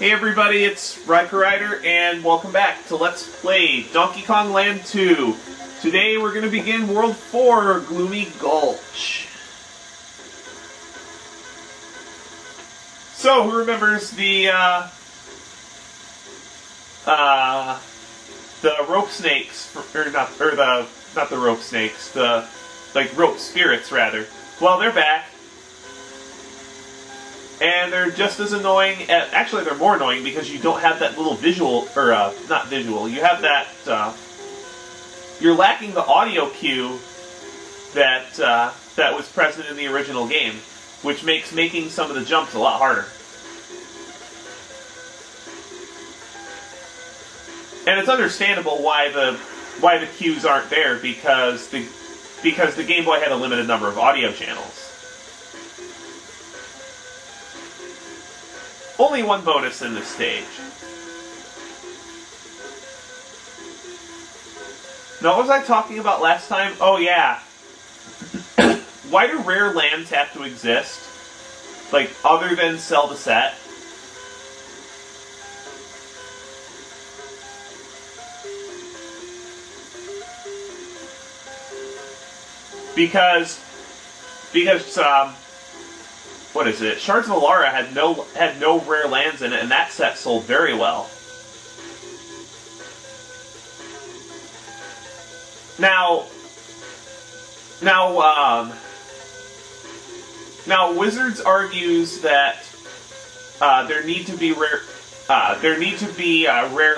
Hey everybody, it's Riker Rider, and welcome back to Let's Play Donkey Kong Land 2. Today we're going to begin World 4, Gloomy Gulch. So, who remembers the rope snakes, not the rope snakes, the, rope spirits, rather. Well, they're back. And they're just as annoying, actually they're more annoying because you don't have that little visual, or not visual, you have that, you're lacking the audio cue that, that was present in the original game, which makes making some of the jumps a lot harder. And it's understandable why the cues aren't there, because the Game Boy had a limited number of audio channels. Only one bonus in this stage. Now, what was I talking about last time? Oh, yeah. Why do rare lands have to exist? Like, other than sell the set? Because, what is it? Shards of Alara had no rare lands in it, and that set sold very well. Now Wizards argues that there need to be rare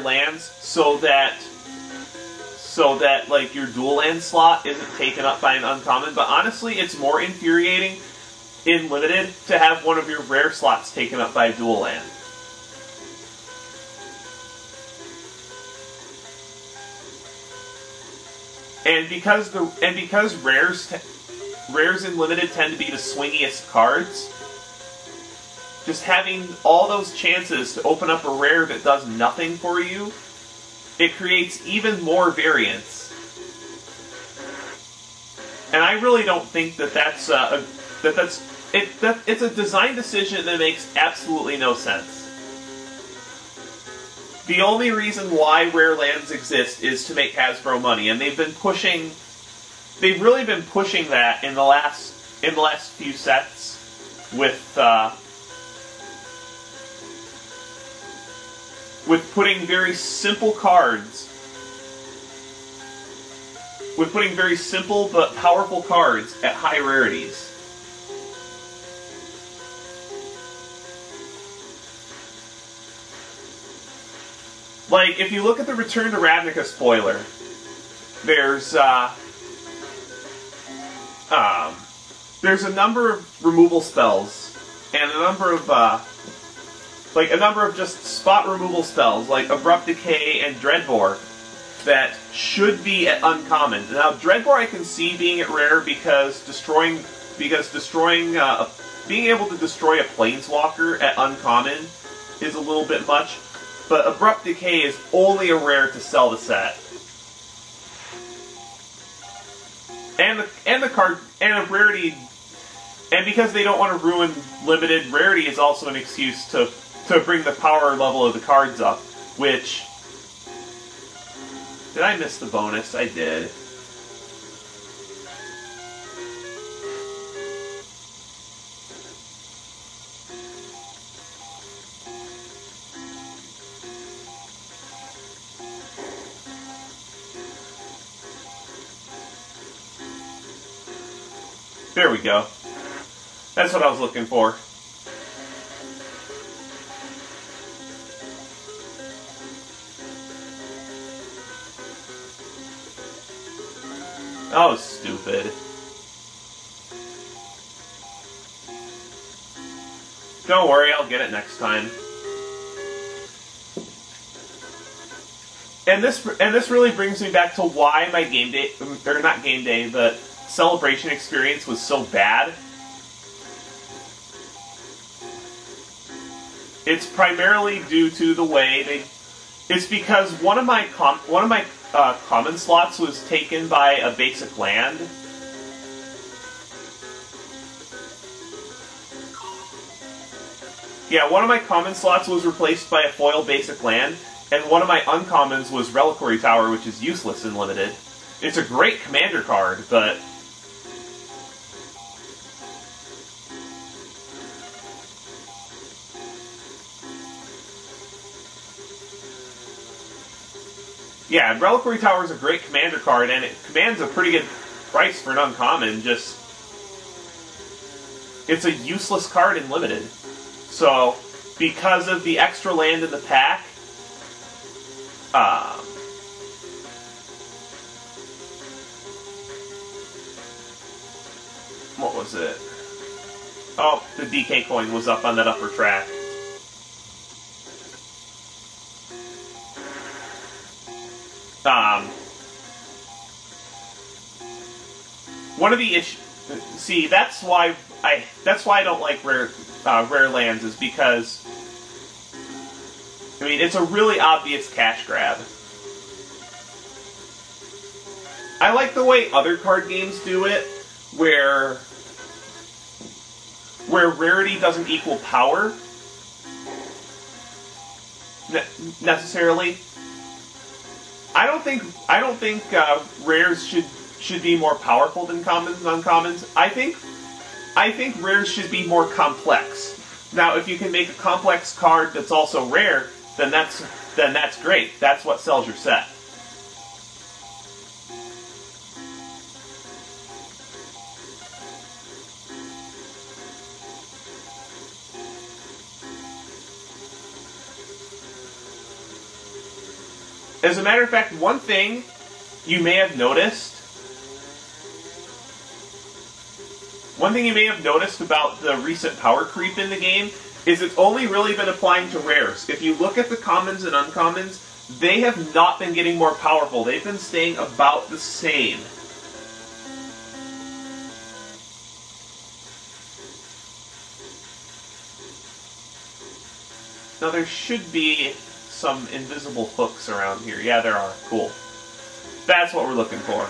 lands so that like your dual land slot isn't taken up by an uncommon. But honestly, it's more infuriating in Limited to have one of your rare slots taken up by a dual land. And because rares in Limited tend to be the swingiest cards, just having all those chances to open up a rare that does nothing for you, it creates even more variance. And I really don't think that it's a design decision that makes absolutely no sense. The only reason why rare lands exist is to make Hasbro money, and they've really been pushing that in the last few sets with putting very simple cards, with putting very simple but powerful cards at high rarities. Like, if you look at the Return to Ravnica spoiler, there's a number of removal spells, and a number of just spot removal spells, like Abrupt Decay and Dreadbore, that should be at uncommon. Now, Dreadbore I can see being at rare because being able to destroy a Planeswalker at uncommon is a little bit much. But Abrupt Decay is only a rare to sell the set. And the card, and a rarity, and because they don't want to ruin Limited, rarity is also an excuse to bring the power level of the cards up, which... Did I miss the bonus? I did. There we go. That's what I was looking for. Oh, stupid. Don't worry, I'll get it next time. And this really brings me back to why my game day, or not game day, but Celebration experience was so bad. It's primarily due to the way it's because one of my common slots was taken by a basic land, Yeah, one of my common slots was replaced by a foil basic land, and one of my uncommons was Reliquary Tower, which is useless in Limited. It's a great commander card, but... Yeah, Reliquary Tower is a great commander card, and it commands a pretty good price for an uncommon, just... It's a useless card in Limited. So, because of the extra land in the pack, what was it? Oh, the DK coin was up on that upper track. One of the issues... See, that's why I don't like rare lands, is because, I mean, it's a really obvious cash grab. I like the way other card games do it, where rarity doesn't equal power necessarily. I don't think rares should be more powerful than commons and uncommons. I think rares should be more complex. Now, if you can make a complex card that's also rare, then that's great. That's what sells your set. As a matter of fact, one thing you may have noticed about the recent power creep in the game is it's only really been applying to rares. If you look at the commons and uncommons, they have not been getting more powerful. They've been staying about the same. Now there should be some invisible hooks around here. Yeah, there are. Cool. That's what we're looking for.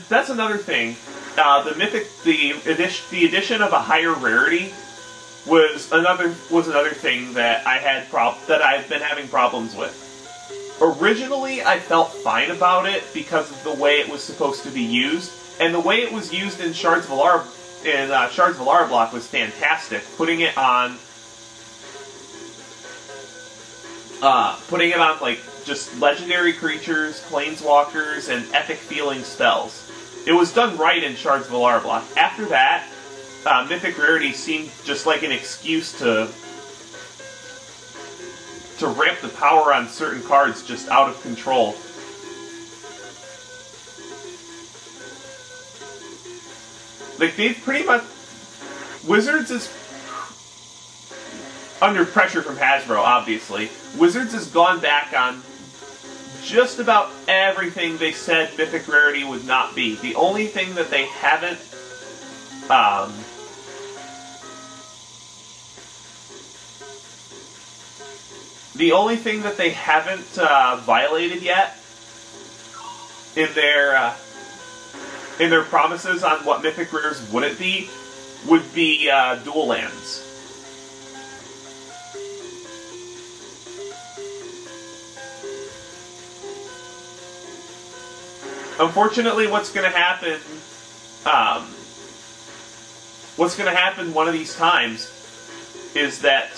That's another thing. The addition of a higher rarity was another thing that I've been having problems with. Originally, I felt fine about it because of the way it was supposed to be used, and the way it was used in Shards of Alara block was fantastic. Putting it on like just legendary creatures, planeswalkers, and epic feeling spells. It was done right in Shards of Alara block. After that, Mythic Rarity seemed just like an excuse to ramp the power on certain cards just out of control. Like, they've pretty much... Wizards is under pressure from Hasbro, obviously. Wizards has gone back on just about everything they said Mythic Rarity would not be. The only thing that they haven't violated yet in their promises on what Mythic Rares wouldn't be would be dual lands. Unfortunately, what's going to happen one of these times is that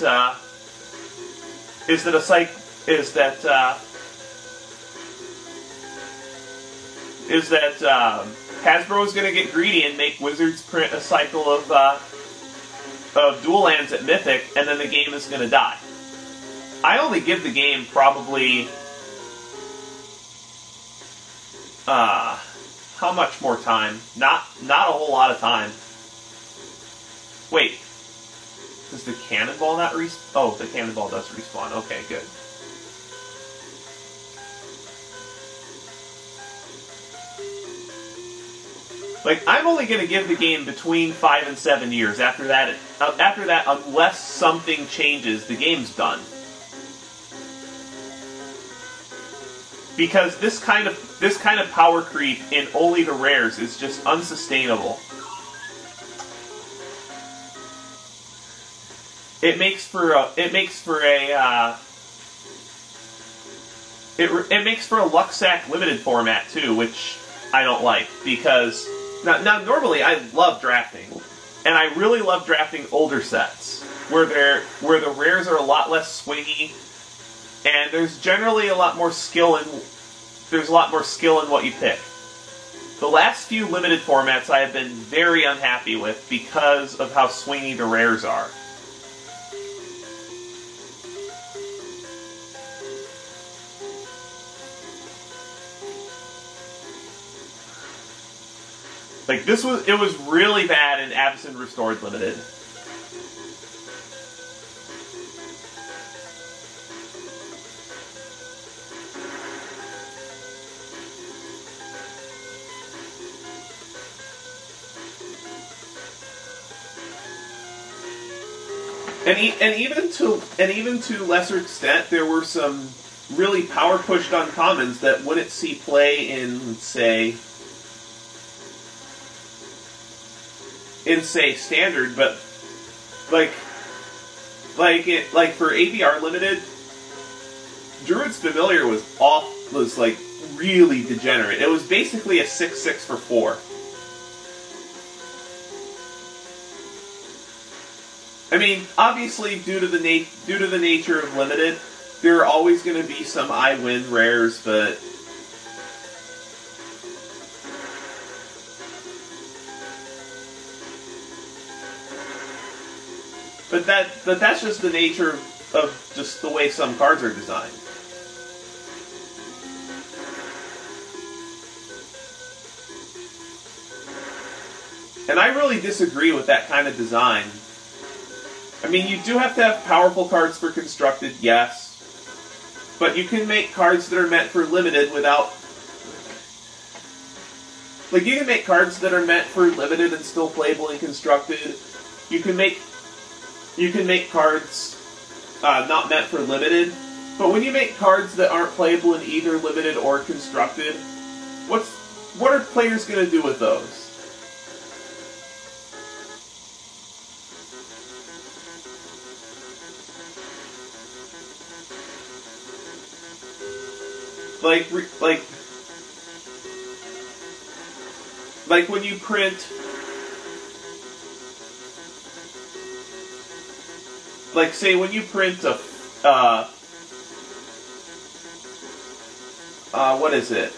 Hasbro is going to get greedy and make Wizards print a cycle of dual lands at Mythic, and then the game is going to die. I only give the game probably how much more time? Not a whole lot of time. Wait, Does the cannonball not respawn? Oh, the cannonball does respawn. Okay, good. Like, I'm only going to give the game between 5 and 7 years. After that, unless something changes, the game's done. Because this kind of power creep in only the rares is just unsustainable. It makes for a Luxac limited format too, which I don't like because now normally I love drafting, and I really love drafting older sets where the rares are a lot less swingy, and there's generally a lot more skill in what you pick. The last few limited formats I have been very unhappy with because of how swingy the rares are. Like, it was really bad in Avacyn Restored Limited. And even to lesser extent, there were some really power pushed uncommons that wouldn't see play in say standard, but like for ABR Limited, Druid's Familiar was like really degenerate. It was basically a 6/6 for 4. I mean, obviously, due to the nature of Limited, there are always going to be some I win rares, but that's just the nature of just the way some cards are designed. And I really disagree with that kind of design. I mean, you do have to have powerful cards for Constructed, yes. But you can make cards that are meant for Limited without... Like, you can make cards that are meant for Limited and still playable in Constructed. You can make cards not meant for Limited. But when you make cards that aren't playable in either Limited or Constructed, what are players going to do with those? Like when you print, like say when you print a, what is it?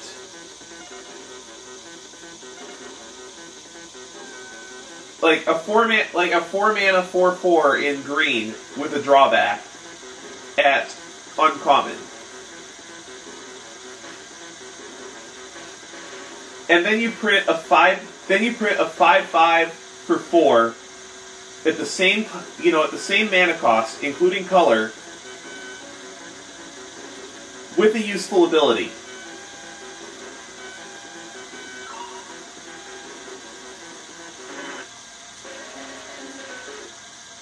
Like a 4-mana 4/4 in green with a drawback at uncommon. And then you print a 5/5 for 4 at the same mana cost, including color, with a useful ability.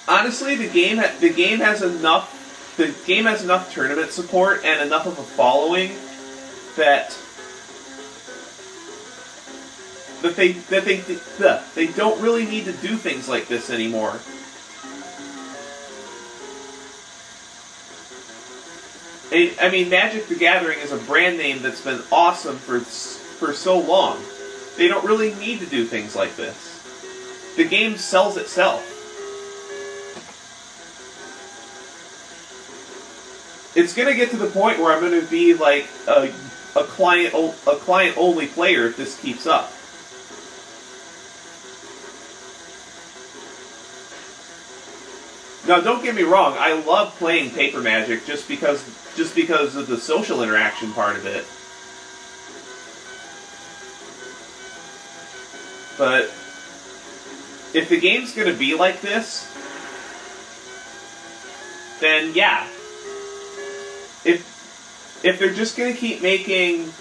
Honestly, the game has enough tournament support and enough of a following that they don't really need to do things like this anymore. I mean, Magic the Gathering is a brand name that's been awesome for so long. They don't really need to do things like this. The game sells itself. It's gonna get to the point where I'm gonna be like a client only player if this keeps up. Now, don't get me wrong. I love playing Paper Magic just because of the social interaction part of it. But if the game's going to be like this, then yeah. If they're just going to keep making...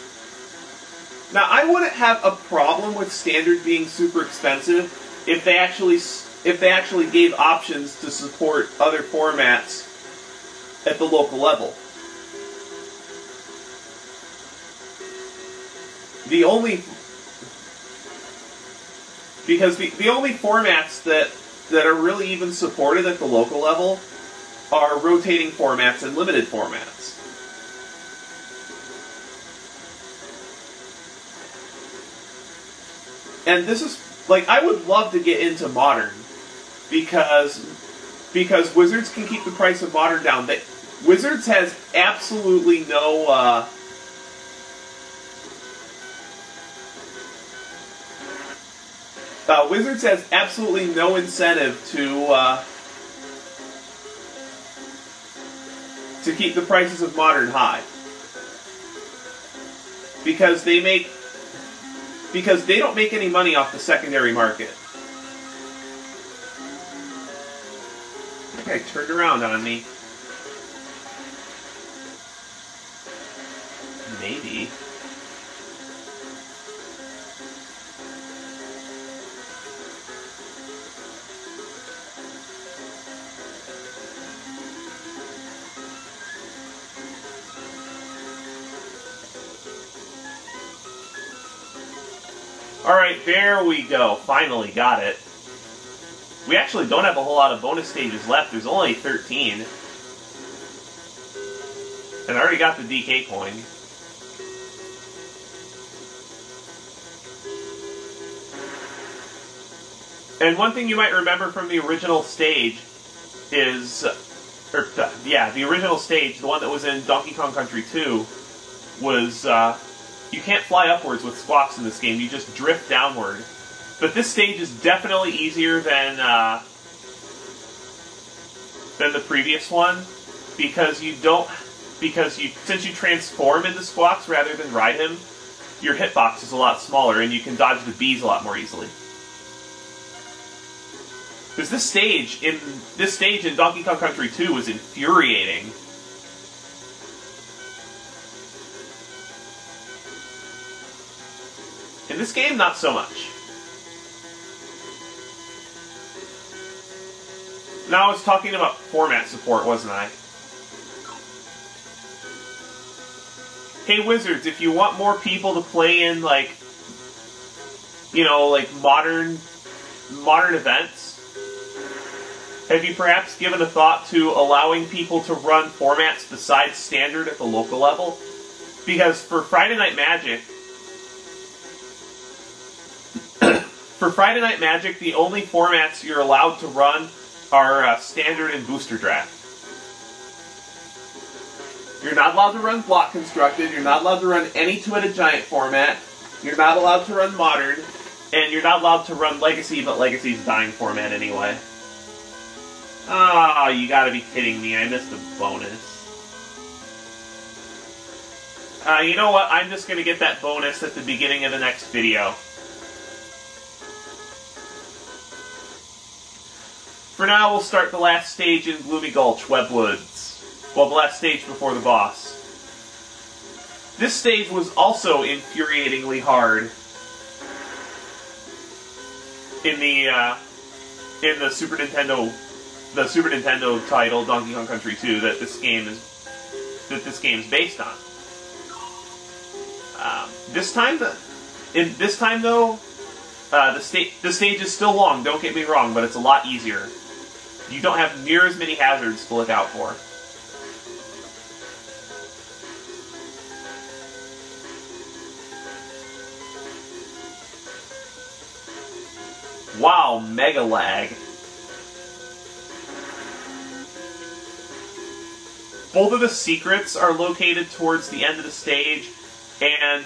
Now, I wouldn't have a problem with standard being super expensive if they actually gave options to support other formats at the local level. The only formats that are really even supported at the local level are rotating formats and limited formats. And this is, like, I would love to get into Modern, because Wizards can keep the price of Modern down. Wizards has absolutely no, Wizards has absolutely no incentive to keep the prices of Modern high. Because they don't make any money off the secondary market. I think I turned around on me. Maybe. Alright, there we go. Finally got it. We actually don't have a whole lot of bonus stages left. There's only 13. And I already got the DK coin. And one thing you might remember from the original stage is... the original stage, the one that was in Donkey Kong Country 2, was... you can't fly upwards with squawks in this game, you just drift downward. But this stage is definitely easier than the previous one, because since you transform into squawks rather than ride him, your hitbox is a lot smaller and you can dodge the bees a lot more easily. Because this stage in Donkey Kong Country 2 was infuriating. In this game, not so much. Now I was talking about format support, wasn't I? Hey Wizards, if you want more people to play in, like, you know, like modern events, have you perhaps given a thought to allowing people to run formats besides standard at the local level? Because for Friday Night Magic, the only formats you're allowed to run are standard and booster draft. You're not allowed to run block constructed, you're not allowed to run any two-headed giant format, you're not allowed to run modern, and you're not allowed to run legacy, but legacy's dying format anyway. Ah, you gotta be kidding me, I missed a bonus. You know what, I'm just gonna get that bonus at the beginning of the next video. For now, we'll start the last stage in Gloomy Gulch, Webwoods. Well, the last stage before the boss. This stage was also infuriatingly hard in the Super Nintendo title Donkey Kong Country 2 that this game is based on. This time though, the stage is still long. Don't get me wrong, but it's a lot easier. You don't have near as many hazards to look out for. Wow, mega lag. Both of the secrets are located towards the end of the stage, and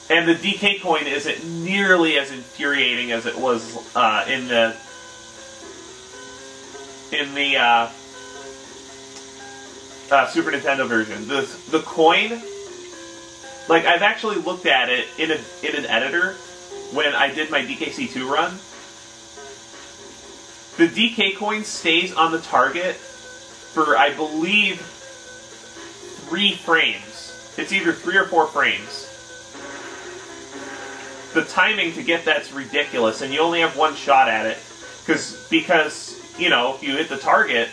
the DK coin isn't nearly as infuriating as it was in the Super Nintendo version. The coin, like, I've actually looked at it in an editor when I did my DKC2 run. The DK coin stays on the target for, I believe, 3 frames. It's either 3 or 4 frames. The timing to get that's ridiculous, and you only have one shot at it. Because, you know, if you hit the target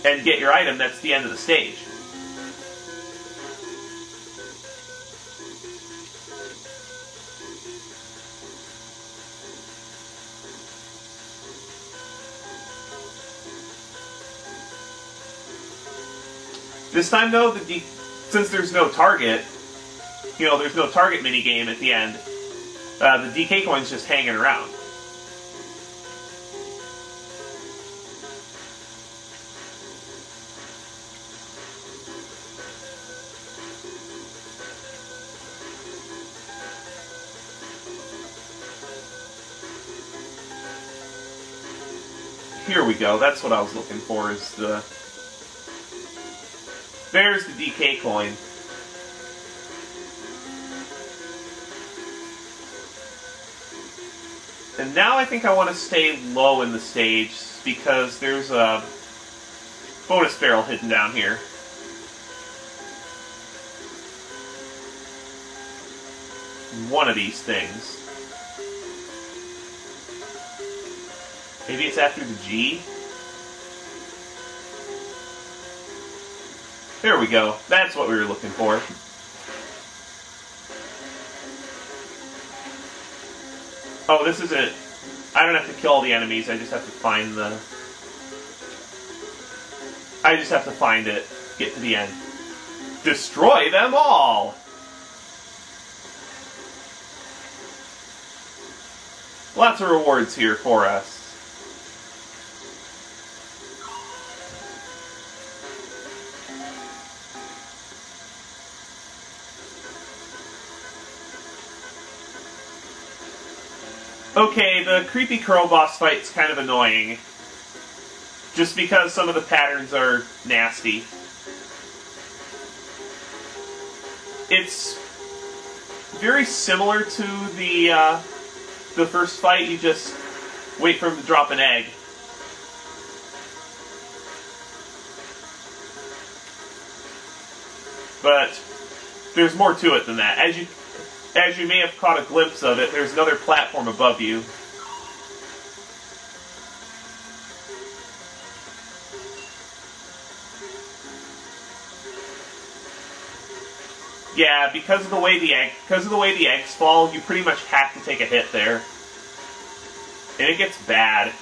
and get your item, that's the end of the stage. This time, though, since there's no target, you know, there's no target minigame at the end, the DK coin's just hanging around. Here we go, that's what I was looking for, is the... There's the DK coin. And now I think I want to stay low in the stage, because there's a bonus barrel hidden down here. One of these things. Maybe it's after the G? There we go. That's what we were looking for. Oh, this is it. I don't have to kill all the enemies, I just have to find the... I just have to find it, get to the end. Destroy them all! Lots of rewards here for us. Okay, the creepy crow boss fight's kind of annoying. Just because some of the patterns are nasty. It's very similar to the first fight. You just wait for him to drop an egg. But there's more to it than that. As you may have caught a glimpse of it, there's another platform above you. Yeah, because of the way the eggs fall, you pretty much have to take a hit there. And it gets bad.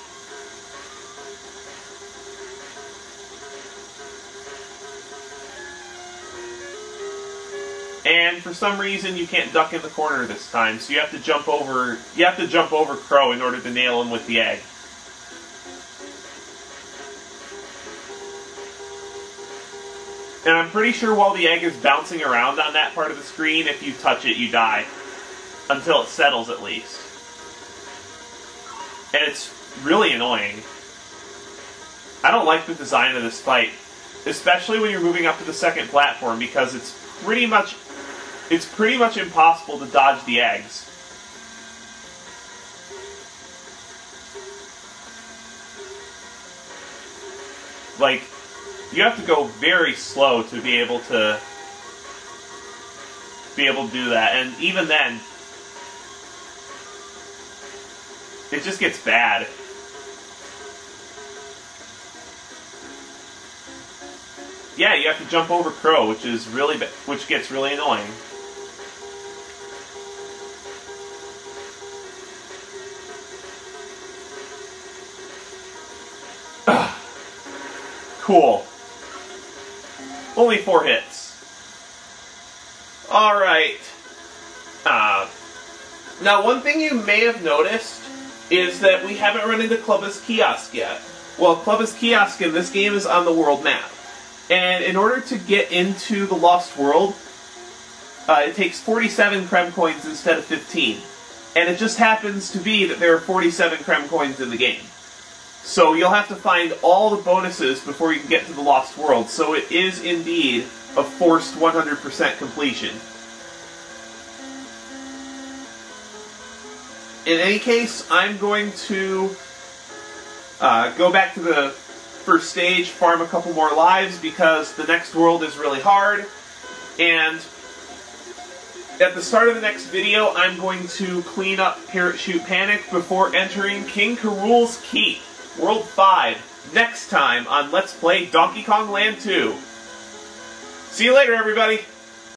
And for some reason you can't duck in the corner this time, so you have to jump over Crow in order to nail him with the egg. And I'm pretty sure while the egg is bouncing around on that part of the screen, if you touch it, you die. Until it settles, at least. And it's really annoying. I don't like the design of this fight. Especially when you're moving up to the second platform, because it's pretty much impossible to dodge the eggs. Like, you have to go very slow to be able to do that, and even then, it just gets bad. Yeah, you have to jump over Crow, which gets really annoying. Cool. Only 4 hits. Alright. Now, one thing you may have noticed is that we haven't run into Clubba's Kiosk yet. Well, Clubba's Kiosk in this game is on the world map. And in order to get into the Lost World, it takes 47 Creme Coins instead of 15. And it just happens to be that there are 47 Creme Coins in the game. So you'll have to find all the bonuses before you can get to the Lost World. So it is indeed a forced 100% completion. In any case, I'm going to go back to the first stage, farm a couple more lives because the next world is really hard. And at the start of the next video, I'm going to clean up Parachute Panic before entering King k.rool's Keep, World 5, next time on Let's Play Donkey Kong Land 2. See you later, everybody!